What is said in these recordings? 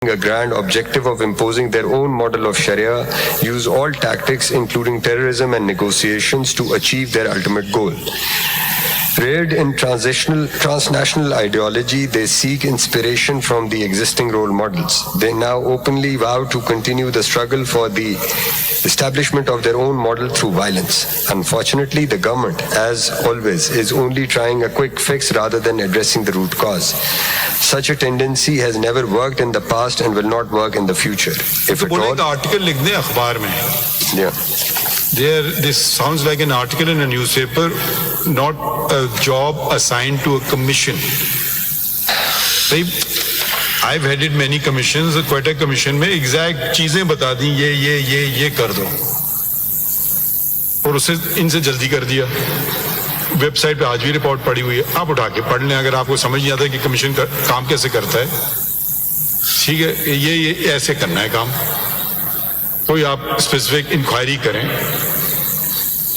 a grand objective of imposing their own model of Sharia, use all tactics, including terrorism and negotiations, to achieve their ultimate goal. Reared in transnational ideology, they seek inspiration from the existing role models. They now openly vow to continue the struggle for the establishment of their own model through violence. Unfortunately, the government, as always, is only trying a quick fix rather than addressing the root cause. Such a tendency has never worked in the past and will not work in the future. If at all, article लिख दें अखबार में. Yeah. This sounds like an article in a newspaper, not a job assigned to a commission. I've headed many commissions. The Quetta Commission में exact चीजें बता दी, ये कर दो, और उसे इनसे जल्दी कर दिया. वेबसाइट पे आज भी रिपोर्ट पड़ी हुई है, आप उठा के पढ़ लें अगर आपको समझ नहीं आता कि कमीशन का काम कैसे करता है. ठीक है, ये ऐसे करना है काम. कोई आप स्पेसिफिक इंक्वायरी करें.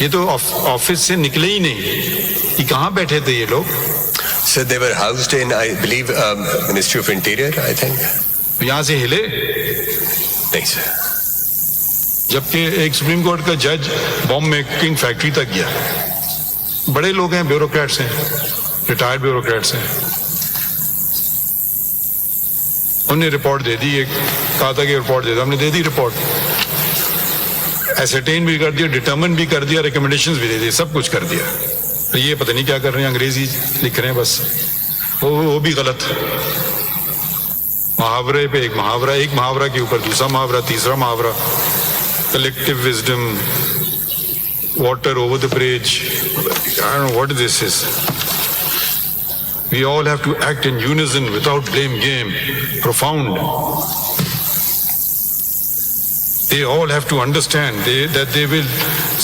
ये तो ऑफिस से निकले ही नहीं. ये कहाँ बैठे थे ये लोग? So they were housed in, I believe, Ministry of Interior, I think. यहाँ से हिले नहीं sir. जबकि एक सुप्रीम कोर्ट का जज बॉम्ब मेकिंग फैक्ट्री तक गया. बड़े लोग हैं, ब्यूरोक्रेट्स हैं, रिटायर्ड ब्यूरोक्रेट्स हैं. उन्हें रिपोर्ट दे दी, एक कहा था कि रिपोर्ट दे दो, हमने दे दी रिपोर्ट. एसरटेन भी कर दिया, डिटर्मिन भी कर दिया, रिकमेंडेशंस भी दे दी, सब कुछ कर दिया. तो ये पता नहीं क्या कर रहे हैं, अंग्रेजी लिख रहे हैं बस. वो भी गलत. मुहावरे पे एक मुहावरा के ऊपर दूसरा मुहावरा, तीसरा मुहावरा. Collective wisdom, water over the bridge. I don't know what this is. We all have to act in unison without blame game. Profound. They all have to understand that they will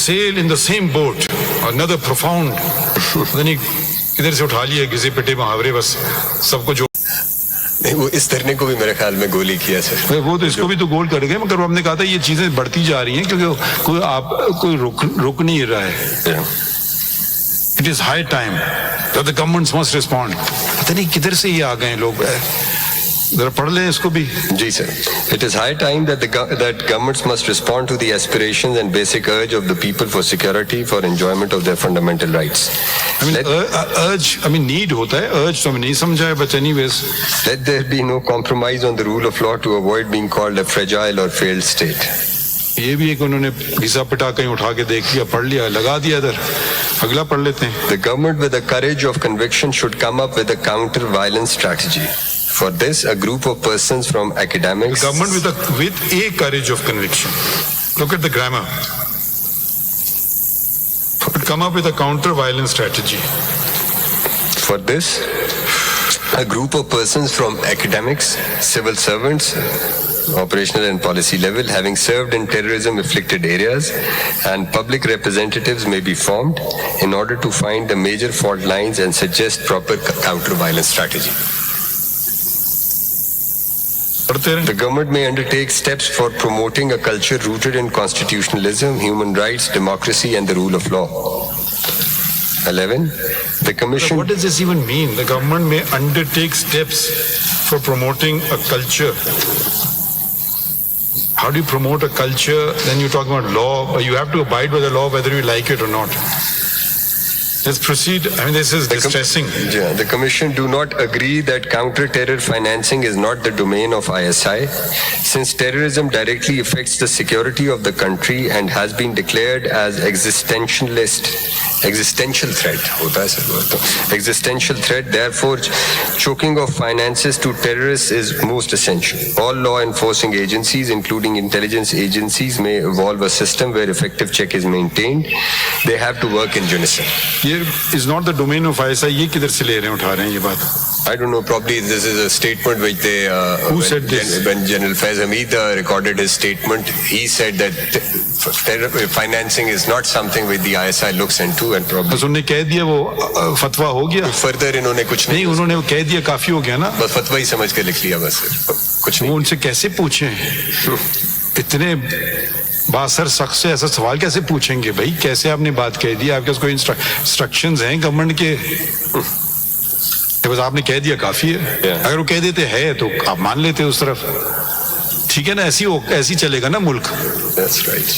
sail in the same boat. Another profound. इधर से उठा लिया किसी पिटे मुहावरे, बस सबको जो नहीं, वो इस धरने को भी मेरे ख्याल में गोली किया सर. वो तो इसको भी तो गोल कर गए, मगर हमने कहा था ये चीजें बढ़ती जा रही हैं क्योंकि कोई रुक नहीं रहा है. It is high time that the governments must respond. पता नहीं किधर से ये आ गए लोग. जरा पढ़ लें इसको भी. जी sir. It is high time that governments must respond to the aspirations and basic urge of the people for security, for enjoyment of their fundamental rights. Need होता है, urge तो हमें नहीं समझा है, but anyways. Let there be no compromise on the rule of law to avoid being called a fragile or failed state. ये भी एक उन्होंने घिसा पिटा कहीं उठा के देख लिया, पढ़ लिया, लगा दिया इधर. अगला पढ़ लेते हैं. The government with the courage of conviction should come up with a counter-violence strategy. For this, a group of persons from academics. The government with a courage of conviction. Look at the grammar. Would come up with a counter-violence strategy. For this, a group of persons from academics, civil servants, operational and policy level, having served in terrorism-afflicted areas, and public representatives may be formed in order to find the major fault lines and suggest proper counter-violence strategy. The government may undertake steps for promoting a culture rooted in constitutionalism, human rights, democracy, and the rule of law. 11. The Commission. What does this even mean? The government may undertake steps for promoting a culture. How do you promote a culture? Then you're talking about law, but you have to abide by the law whether you like it or not. Let's proceed. This is distressing. The Commission do not agree that counter-terror financing is not the domain of ISI, since terrorism directly affects the security of the country and has been declared as existential threat. Existential threat. Therefore, choking of finances to terrorists is most essential. All law enforcing agencies, including intelligence agencies, may evolve a system where effective check is maintained. They have to work in unison. Is not the domain of ISI. ये किधर से ले रहे हैं, उठा रहे हैं ये बात? I don't know. Probably this is a statement which they. Who said this? When General Faiz Hamid recorded his statement, he said that financing is not something which the ISI looks into, and probably. बस उन्होंने कह दिया, वो फतवा हो गया. Further इन्होंने कुछ नहीं, उन्होंने वो कह दिया, काफी हो गया ना. बस फतवा ही समझ के लिख लिया बस. कुछ नहीं. वो उनसे कैसे पूछें? इतने बासर शख्स से ऐसा सवाल कैसे पूछेंगे भाई? कैसे आपने बात कह दी? आपके पास कोई इंस्ट्रक्शंस हैं गवर्नमेंट के? बस आपने कह दिया काफी है। Yeah. अगर वो कह देते है तो आप मान लेते उस तरफ, ठीक है ना, ऐसी चलेगा ना मुल्क। That's right.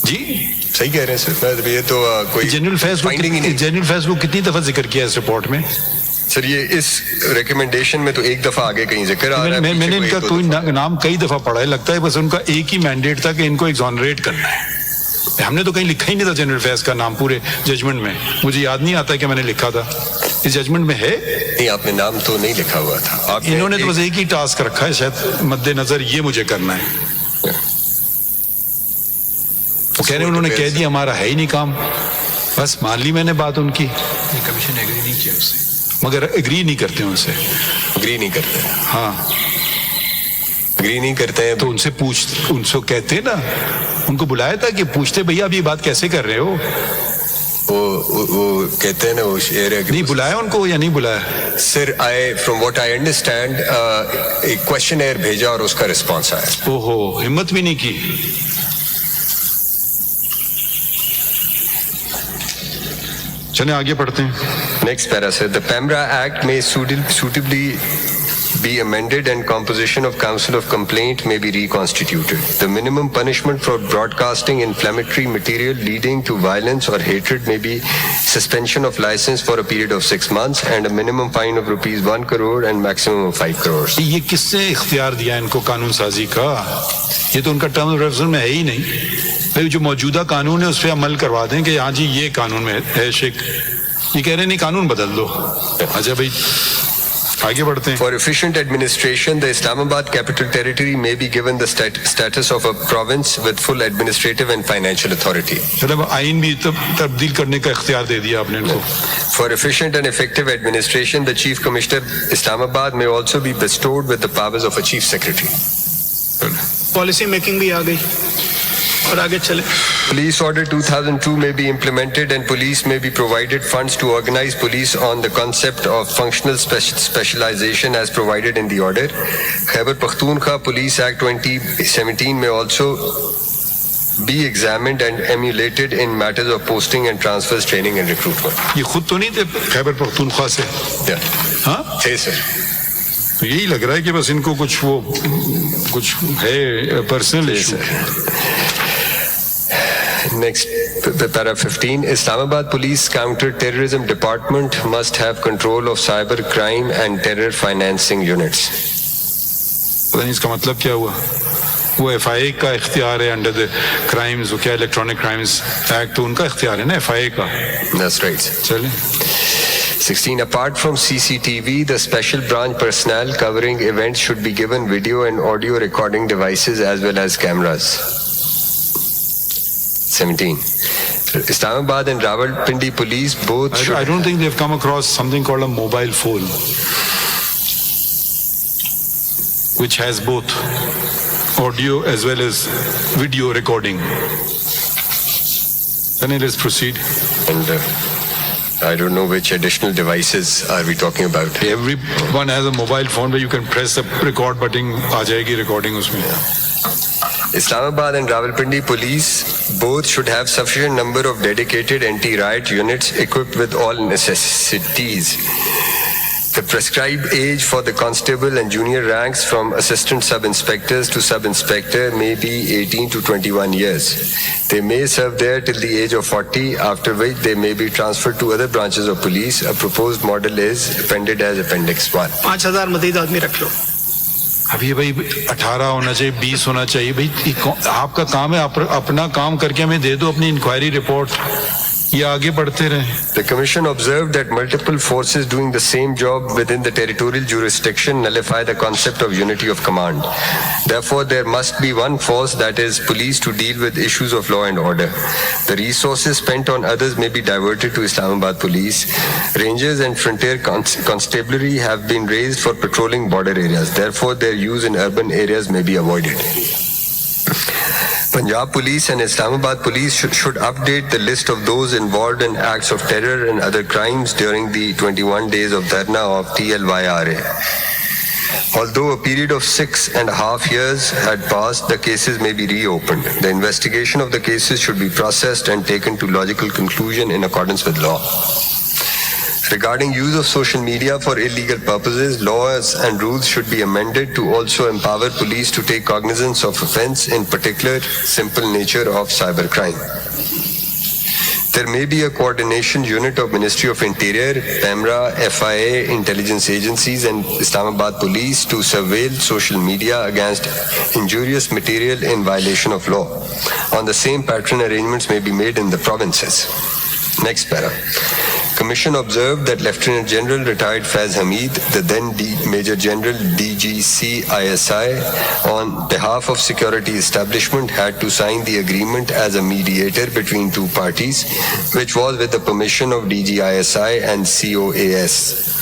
जी सही कह रहे हैं सर, ये तो कोई जनरल फैज finding ही नहीं। जनरल फैज को कितनी दफा जिक्र किया इस रिपोर्ट में? सर ये इस रिकमेंडेशन में तो एक दफा आगे कहीं जिक्र आ रहा है। मैंने पीछे इनका एक दो कोई दफा। नाम कई दफा पढ़ा है, लगता है बस उनका एक ही मैंडेट था कि इनको एग्जॉनरेट करना है। हमने तो कहीं लिखा ही नहीं था जनरल फैज का नाम पूरे जजमेंट में, मुझे याद नहीं आता कि मैंने लिखा था। इस जजमेंट में है? नहीं, आपने नाम तो नहीं लिखा हुआ था। आपने इन्होंने तो बस एक ही टास्क रखा है शायद मद्देनजर, ये मुझे करना है। वो कह रहे उन्होंने कह दिया हमारा है ही नहीं काम, बस मान ली मैंने बात उनकी। कमीशन एग्री नहीं किया उससे, मगर एग्री नहीं करते उनसे। अग्री नहीं करते, हाँ अग्री नहीं करते हैं तो उनसे उनसे कहते ना, उनको बुलाया था कि पूछते भैया आप ये बात कैसे कर रहे हो। वो कहते हैं ना, वो शेर है कि नहीं बुलाया उनको या नहीं बुलाया? Sir from what I understand एक क्वेश्चनर भेजा और उसका रिस्पांस आया। ओहो, हिम्मत भी नहीं की। चले आगे पढ़ते हैं। Next para, sir. The PEMRA Act may suitably be amended and composition of Council of Complaint may be reconstituted. The minimum punishment for broadcasting inflammatory material leading to violence or hatred may be suspension of license for a period of 6 months and a minimum fine of rupees 1 crore and maximum of 5 crores. ये किसने इख्तियार दिया इनको कानून साजी का? ये तो उनका टर्म ऑफ रेफरेंस में है ही नहीं। भाई जो मौजूदा कानून है उस पर अमल करवा दें कि हाँ जी ये कानून में है शेख, ये कह रहे नहीं कानून बदल दो। अच्छा भाई आगे बढ़ते हैं। For efficient administration, the Islamabad Capital Territory may be given the status of a province with full administrative and financial authority. मतलब आइन भी तब्दील करने का इख्तियार दे दिया आपने इनको। For efficient and effective administration, the Chief Commissioner Islamabad may also be bestowed with the powers of a Chief Secretary. Policy making भी आ गई और आगे चले। Police Order 2002 may be implemented and police may be provided funds to organize police on the concept of functional specialization as provided in the order. Khyber Pakhtunkhwa Police Act 2017 may also be examined and emulated in matters of posting and transfers, training and recruitment. ये खुद तो नहीं थे खैबर पख्तूनख्वा से? Yeah. हाँ थे sir. तो यही लग रहा है कि बस इनको कुछ है personal issue. Next, para 15, Islamabad Police Counter-Terrorism Department must have control of cyber crime and terror financing units. पता नहीं इसका मतलब क्या हुआ। वो FIA का इख्तियार है अंडर द क्राइम्स, वो क्या इलेक्ट्रॉनिक क्राइम्स एक्ट, तो उनका इख्तियार है ना FIA का। That's right. चले 16. Apart from CCTV, the special branch personnel covering events should be given video and audio recording devices as well as cameras. 17. Islamabad and Rawalpindi police both should... I don't think they've come across something called a mobile phone, which has both audio as well as video recording. Then let's proceed. And I don't know which additional devices are we talking about. Everyone has a mobile phone where you can press the record button, आ जाएगी recording उसमें. Islamabad and Rawalpindi police both should have sufficient number of dedicated anti-riot units equipped with all necessities. The prescribed age for the constable and junior ranks from assistant sub-inspectors to sub-inspector may be 18 to 21 years. They may serve there till the age of 40, after which they may be transferred to other branches of police. A proposed model is appended as Appendix 1. 5,000 मजीद आदमी रख लो। अब ये भाई 18 होना चाहिए, 20 होना चाहिए। भाई आपका काम है, अपना काम करके हमें दे दो अपनी इंक्वायरी रिपोर्ट, ये आगे बढ़ते रहे। The Commission observed that multiple forces doing the same job within the territorial jurisdiction nullify the concept of unity of command. Therefore, there must be one force, that is, police, to deal with issues of law and order. The resources spent on others may be diverted to Islamabad Police. Rangers and frontier constabulary have been raised for patrolling border areas. Therefore, their use in urban areas may be avoided. Punjab Police and Islamabad Police should update the list of those involved in acts of terror and other crimes during the 21 days of Dharna of TLYRA. Although a period of 6.5 years had passed, the cases may be reopened. The investigation of the cases should be processed and taken to logical conclusion in accordance with law. Regarding use of social media for illegal purposes, laws and rules should be amended to also empower police to take cognizance of offense, in particular, simple nature of cybercrime. There may be a coordination unit of Ministry of Interior, PEMRA, FIA, intelligence agencies and Islamabad Police to surveil social media against injurious material in violation of law. On the same pattern, arrangements may be made in the provinces. Next para. Commission observed that Lieutenant General retired Faiz Hamid, the then Major General DGC ISI, on behalf of security establishment had to sign the agreement as a mediator between two parties, which was with the permission of DGISI and COAS.